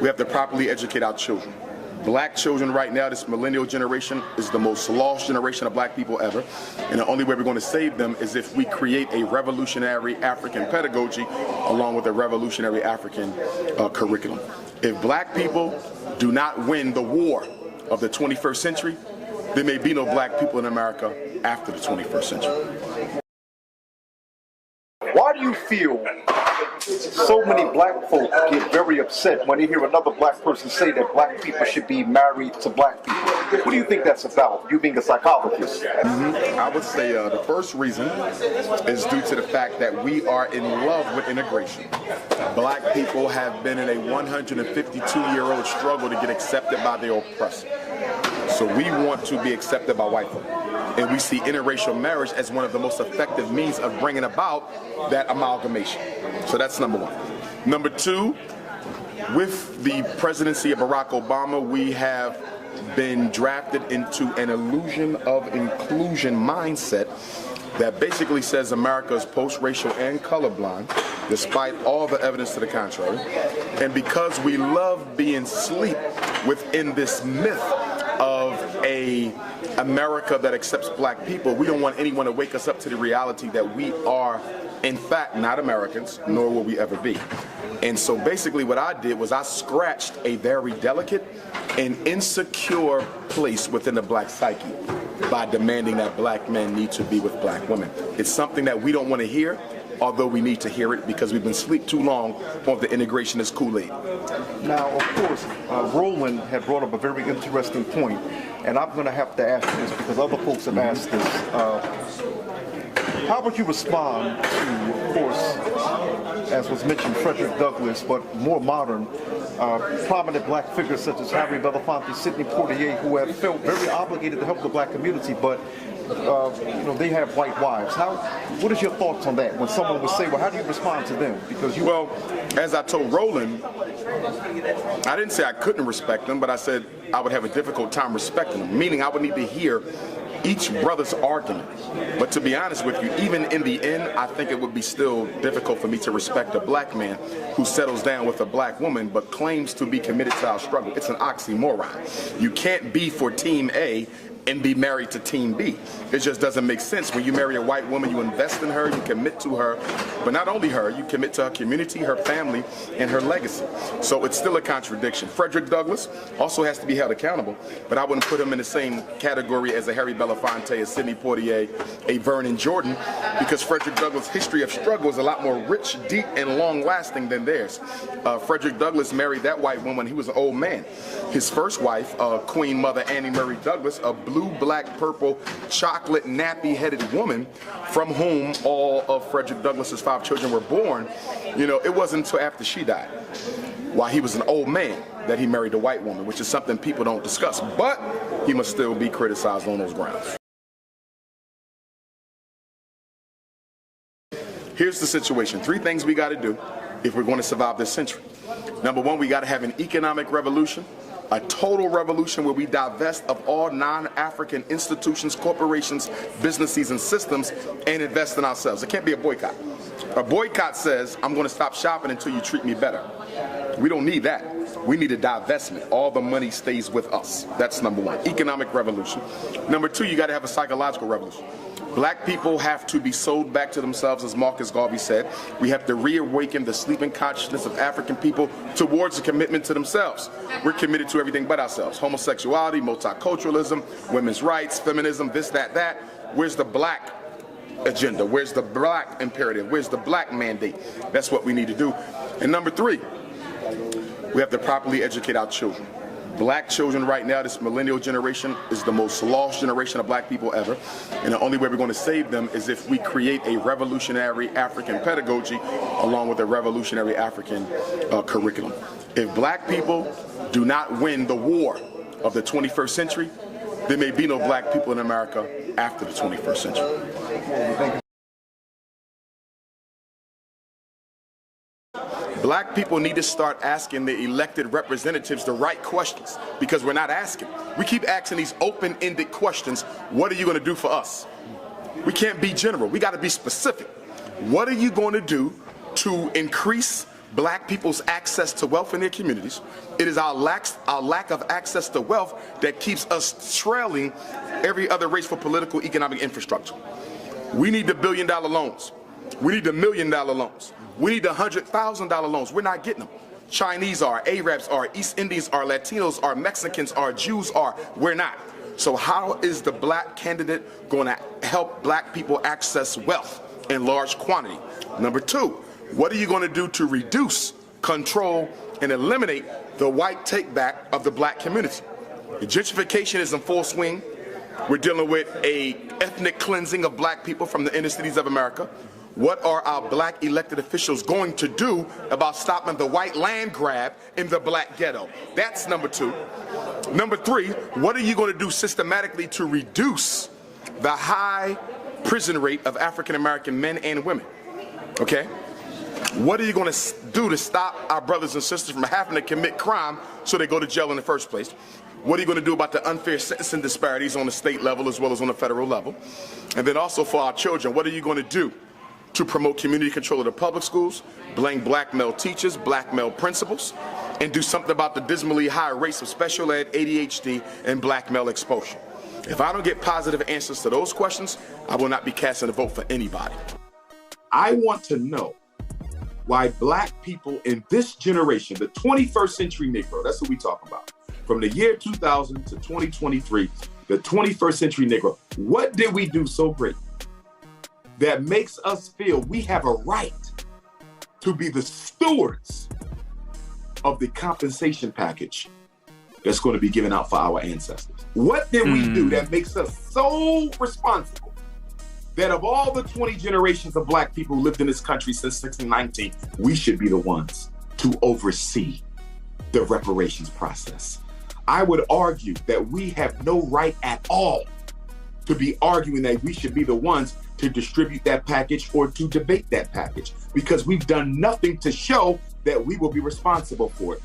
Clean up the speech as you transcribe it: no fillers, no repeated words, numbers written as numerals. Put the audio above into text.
We have to properly educate our children. Black children right now, this millennial generation, is the most lost generation of black people ever. And the only way we're going to save them is if we create a revolutionary African pedagogy along with a revolutionary African curriculum. If black people do not win the war of the 21st century, there may be no black people in America after the 21st century. Why do you feel so many black folk get very upset when they hear another black person say that black people should be married to black people? What do you think that's about, you being a psychologist? I would say the first reason is due to the fact that we are in love with integration. Black people have been in a 152-year-old struggle to get accepted by their oppressor. So we want to be accepted by white folk. And we see interracial marriage as one of the most effective means of bringing about that amalgamation. So that's number one. Number two, with the presidency of Barack Obama, we have been drafted into an illusion of inclusion mindset that basically says America is post-racial and colorblind, despite all the evidence to the contrary. And because we love being asleep within this myth of a America that accepts black people, we don't want anyone to wake us up to the reality that we are, in fact, not Americans, nor will we ever be. And so basically what I did was I scratched a very delicate and insecure place within the black psyche by demanding that black men need to be with black women. It's something that we don't want to hear, although we need to hear it because we've been asleep too long on the integrationist Kool-Aid. Now, of course, Roland had brought up a very interesting point, and I'm going to have to ask this because other folks have asked this. How would you respond to, of course, as was mentioned, Frederick Douglass, but more modern, prominent black figures such as Harry Belafonte, Sidney Poitier, who have felt very obligated to help the black community, but they have white wives. What is your thoughts on that? When someone would say, well, how do you respond to them? Because well, as I told Roland, I didn't say I couldn't respect them, but I said I would have a difficult time respecting them, meaning I would need to hear each brother's argument. But to be honest with you, even in the end, I think it would be still difficult for me to respect a black man who settles down with a black woman but claims to be committed to our struggle. It's an oxymoron. You can't be for Team A and be married to Team B. It just doesn't make sense. When you marry a white woman, you invest in her, you commit to her, but not only her, you commit to her community, her family, and her legacy. So it's still a contradiction. Frederick Douglass also has to be held accountable, but I wouldn't put him in the same category as a Harry Belafonte, a Sidney Poitier, a Vernon Jordan, because Frederick Douglass' history of struggle is a lot more rich, deep, and long-lasting than theirs. Frederick Douglass married that white woman. He was an old man. His first wife, Queen Mother Annie Murray Douglass, a blue, black, purple, chocolate, nappy-headed woman from whom all of Frederick Douglass's 5 children were born. It wasn't until after she died, while he was an old man, that he married a white woman, which is something people don't discuss. But he must still be criticized on those grounds. Here's the situation. 3 things we got to do if we're going to survive this century. Number 1, we got to have an economic revolution. A total revolution where we divest of all non-African institutions, corporations, businesses, and systems and invest in ourselves. It can't be a boycott. A boycott says, I'm going to stop shopping until you treat me better. We don't need that. We need a divestment. All the money stays with us. That's number 1. Economic revolution. Number 2, you got to have a psychological revolution. Black people have to be sold back to themselves, as Marcus Garvey said. We have to reawaken the sleeping consciousness of African people towards a commitment to themselves. We're committed to everything but ourselves. Homosexuality, multiculturalism, women's rights, feminism, this, that, that. Where's the black agenda? Where's the black imperative? Where's the black mandate? That's what we need to do. And number 3, we have to properly educate our children. Black children right now, this millennial generation, is the most lost generation of black people ever. And the only way we're going to save them is if we create a revolutionary African pedagogy along with a revolutionary African curriculum. If black people do not win the war of the 21st century, there may be no black people in America after the 21st century. Black people need to start asking the elected representatives the right questions, because we're not asking. We keep asking these open-ended questions. What are you going to do for us? We can't be general. We got to be specific. What are you going to do to increase black people's access to wealth in their communities. It is our lack of access to wealth that keeps us trailing every other race for political economic infrastructure. We need the $1 billion loans. We need the $1 million loans. We need the $100,000 loans. We're not getting them. Chinese are, Arabs are, East Indians are, Latinos are, Mexicans are, Jews are. We're not. So how is the black candidate going to help black people access wealth in large quantity? Number two, what are you going to do to reduce, control, and eliminate the white take-back of the black community? The gentrification is in full swing. We're dealing with an ethnic cleansing of black people from the inner cities of America. What are our black elected officials going to do about stopping the white land grab in the black ghetto? That's number two. Number three, what are you going to do systematically to reduce the high prison rate of African American men and women? Okay? What are you going to do to stop our brothers and sisters from having to commit crime so they go to jail in the first place? What are you going to do about the unfair sentencing disparities on the state level as well as on the federal level? And then also for our children, what are you going to do to promote community control of the public schools, blame black male teachers, black male principals, and do something about the dismally high rates of special ed, ADHD, and black male exposure? If I don't get positive answers to those questions, I will not be casting a vote for anybody. I want to know why black people in this generation, the 21st century Negro, that's what we talk about, from the year 2000 to 2023, the 21st century Negro, what did we do so great that makes us feel we have a right to be the stewards of the compensation package that's going to be given out for our ancestors? What did we do that makes us so responsible that of all the 20 generations of black people who lived in this country since 1619, we should be the ones to oversee the reparations process? I would argue that we have no right at all to be arguing that we should be the ones to distribute that package or to debate that package, because we've done nothing to show that we will be responsible for it.